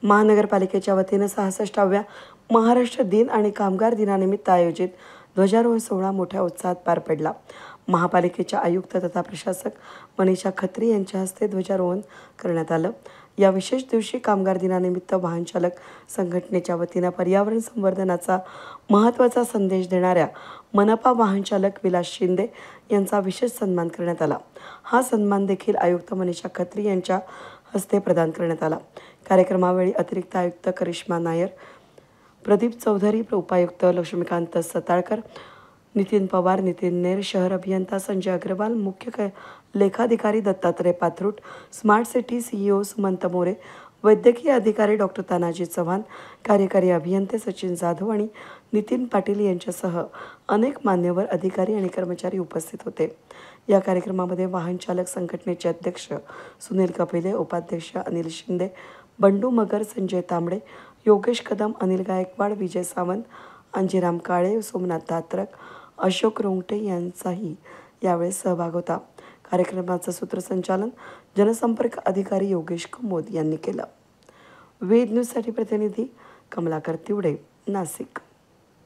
महानगरपालिकेच्या वतीनं 66व्या महाराष्ट्र दिन आणि कामगार दिनानिमित्त आयोजित ध्वजारोहण सोहळा मोठ्या उत्साहात पार पडला। महापालिकेच्या आयुक्त तथा प्रशासक मनीषा खत्री यांच्या हस्ते ध्वजारोहण करण्यात आलं। या विशेष दिवशी कामगार दिनानिमित्त वाहन चालक संघटनेच्या वतीनं पर्यावरण संवर्धनाचा महत्त्वाचा संदेश देणाऱ्या मनपा वाहन चालक विलास शिंदे यांचा विशेष सन्मान करण्यात आला। हा सन्मान देखील आयुक्त मनीषा खत्री यांच्या हस्ते प्रदान करण्यात आला। कार्यक्रमावेळी अतिरिक्त आयुक्त करिश्मा नायर, प्रदीप चौधरी, उपायुक्त लक्ष्मीकांत सताळकर, नितीन पवार, नितीन नेर, शहर अभियंता संजय अग्रवाल, मुख्य लेखाधिकारी Dattatray Pathrut, smart city CEO Sumant More, वैद्यकीय अधिकारी डॉक्टर तानाजी चव्हाण, कार्यकारी अभियंते सचिन जाधव आणि नितीन पाटील यांच्यासह अनेक मान्यवर अधिकारी आणि कर्मचारी उपस्थित होते। या कार्यक्रमामध्ये वाहन चालक संघटनेचे अध्यक्ष सुनील कपिले, उपाध्यक्ष अनिल शिंदे, बंडू मगर, संजय तांबडे, योगेश कदम, अनिल गायकवाड, विजय सावंत, अंजीराम काळे, सोमनाथ दात्रक, अशोक रोंगटे यांचाही यावेळी सहभाग होता। कार्यक्रमाचं सूत्रसंचालन जनसंपर्क अधिकारी योगेश कुमोद यांनी केलं। वेद न्यूजसाठी प्रतिनिधी कमलाकर तिवडे, नाशिक।